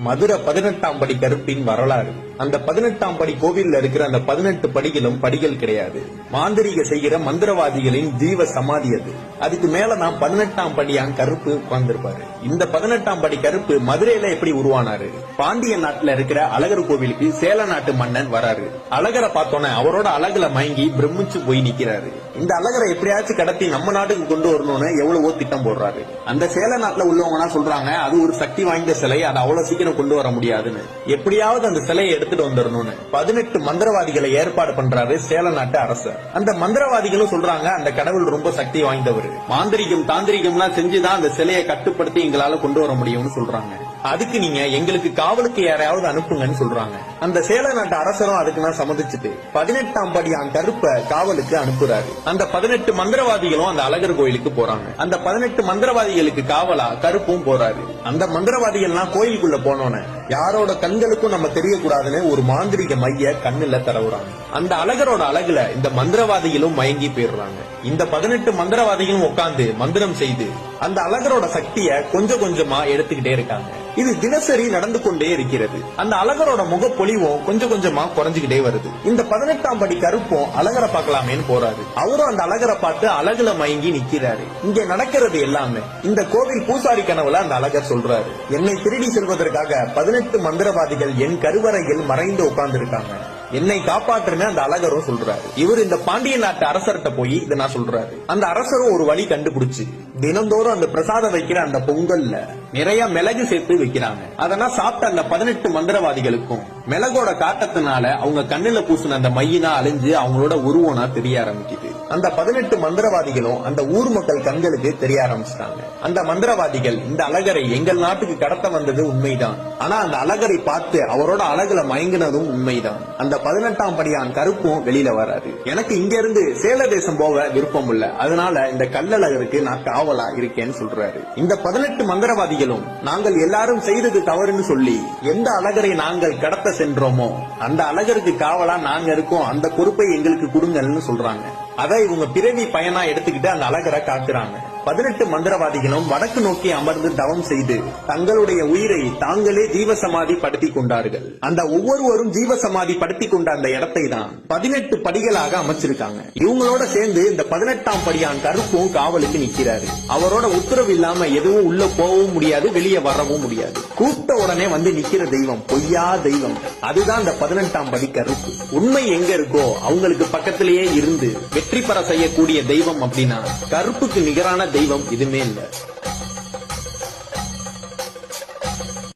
மதுரை 18ஆம் படி கருப்பின் வரலாறு. அந்த 18ஆம் படி கோவில்ல இருக்கிற அந்த 18 படிகளும் படிகள் கிடையாது. மாந்திரிக செய்கிற மந்திரவாதிகளின் ஜீவ சமாதி அது. அதுக்கு மேல நான் 18ஆம் படியான் கருப்பு உட்கார்ந்திருப்பாரு. இந்த 18ஆம் படி கருப்பு மதுரையில எப்படி உருவானாரு? பாண்டிய நாட்டுல இருக்கிற அழகர் கோவிலுக்கு சேல நாட்டு மன்னன் வராரு. அழகரை பார்த்தோன்னே அவரோட அழகுல மயங்கி பிரமிச்சு போய் நிக்கிறாரு. இந்த அழகரை எப்படியாச்சும் கடத்தி நம்ம நாட்டுக்கு கொண்டு வரணும்னு எவ்வளவோ திட்டம் போடுறாரு. அந்த சேல நாட்டுல உள்ளவங்க சொல்றாங்க அது ஒரு சக்தி வாய்ந்த சிலை, அது அவ்வளவு சீக்கிரம் கொண்டு வர முடியாதுன்னு. எப்படியாவது அந்த சிலையை எடுத்துட்டு வந்துடணும்னு 18 மந்திரவாதிகளை ஏற்பாடு பண்றாரு சேல நாட்டு அரசர். அந்த மந்திரவாதிகளும் சொல்றாங்க அந்த கடவுள் ரொம்ப சக்தி வாய்ந்தவர், மாந்திரிகம் தாந்திரிகம்லாம் செஞ்சுதான் அந்த சிலையை கட்டுப்படுத்தி எங்களால கொண்டு வர முடியும்னு சொல்றாங்க. அதுக்கு நீங்க எங்களுக்கு காவலுக்கு யாரையாவது அனுப்புங்கன்னு சொல்றாங்க. அந்த சேல நாட்டு அரசரும் அதுக்கு நான் சம்மதிச்சுட்டு 18ஆம் படியான் கருப்ப காவலுக்கு அனுப்புறாரு. அந்த 18 மந்திரவாதிகளும் அந்த அழகர் கோயிலுக்கு போறாங்க. அந்த 18 மந்திரவாதிகளுக்கு காவலா கருப்பும் போறாரு. அந்த மந்திரவாதிகள்லாம் கோயிலுக்குள்ள போனோன்னு யாரோட கண்களுக்கும் நம்ம தெரியக்கூடாதுன்னு ஒரு மாந்திரிக மைய கண்ணுல தரவுறாங்க. அந்த அழகரோட அழகுல இந்த மந்திரவாதிகளும் மயங்கி போயிடுறாங்க. இந்த 18 மந்திரவாதிகளும் உட்கார்ந்து மந்திரம் செய்து அந்த அழகரோட சக்திய கொஞ்சம் கொஞ்சமா எடுத்துக்கிட்டே இருக்காங்க. இது தினசரி நடந்து கொண்டே இருக்கிறது. அந்த அழகரோட முகப்பொலிவும் கொஞ்சம் கொஞ்சமா குறைஞ்சுக்கிட்டே வருது. இந்த 18ஆம் படி கருப்பும் அழகரை பார்க்கலாமேன்னு போறாரு. அவரும் அந்த அழகரை பார்த்து அழகுல மயங்கி நிக்கிறாரு. இங்க நடக்கிறது எல்லாமே இந்த கோவில் பூசாரி கனவுல அந்த அழகர் சொல்றாரு, என்னை திருடி செல்வதற்காக 18 மந்திரவாதிகள் என் கருவறையில் மறைந்து உட்கார்ந்து இருக்காங்க, என்னை காப்பாற்றுன்னு அந்த அழகரும் சொல்றாரு. இவர் இந்த பாண்டிய நாட்டு அரசர்கிட்ட போய் இதை நான் சொல்றாரு. அந்த அரசரும் ஒரு வழி கண்டுபிடிச்சு தினந்தோறும் அந்த பிரசாதம் வைக்கிற அந்த பொங்கல்ல நிறைய மிளகு சேர்த்து வைக்கிறாங்க. அதெல்லாம் சாப்பிட்ட அந்த 18 மந்திரவாதிகளுக்கும் மிளகோட காட்டத்தினால அவங்க கண்ணுல பூசின அந்த மையினா அழிஞ்சு அவங்களோட உருவனா தெரிய ஆரம்பிக்குது. அந்த 18 மந்திரவாதிகளும் அந்த ஊர் மக்கள் கண்களுக்கு தெரிய ஆரம்பிச்சிட்டாங்க. அந்த மந்திரவாதிகள் இந்த அழகரை எங்கள் நாட்டுக்கு கடத்த வந்தது உண்மைதான், ஆனா அந்த அழகரை பார்த்து அவரோட அழகுல மயங்கினதும் உண்மைதான். அந்த 18ஆம் படியான் கருப்பும் வெளியில வராரு. எனக்கு இங்க இருந்து சேல தேசம் போக விருப்பம் இல்ல, அதனால இந்த கல்லழகருக்கு நான் காவலா இருக்கேன்னு சொல்றாரு. இந்த 18 மந்திரவாதிகளும் நாங்கள் எல்லாரும் செய்தது தவறுன்னு சொல்லி எந்த அழகரை நாங்கள் கடத்த சென்றோமோ அந்த அழகருக்கு காவலா நாங்க இருக்கோம், அந்த பொறுப்பை எங்களுக்கு கொடுங்கன்னு சொல்றாங்க. அதை இவங்க பிறவி பயனா எடுத்துக்கிட்டு அந்த அழகரை காக்குறாங்க. 18 மந்திரவாதிகளும் வடக்கு நோக்கி அமர்ந்து தவம் செய்து தங்களுடைய உயிரை தாங்களே ஜீவசமாதி படுத்திக் கொண்டார்கள். அந்த ஒவ்வொருவரும் ஜீவசமாதி படுத்திக் கொண்ட அந்த இடத்தை தான் 18 படிகளாக அமைச்சிருக்காங்க. இவங்களோட சேர்ந்து இந்த 18ஆம் படியான் கருப்பும் காவலுக்கு நிக்கிறாரு. அவரோட உத்தரவு இல்லாம எதுவும் உள்ள போகவும் முடியாது, வெளியே வரவும் முடியாது. கூப்பிட்ட உடனே வந்து நிக்கிற தெய்வம் பொய்யா தெய்வம், அதுதான் இந்த 18ஆம் படி கருப்பு. உண்மை எங்க இருக்கோ அவங்களுக்கு பக்கத்திலேயே இருந்து வெற்றி பெற செய்யக்கூடிய தெய்வம் அப்படின்னா கருப்புக்கு நிகரான தெய்வம் இதுமே இல்ல.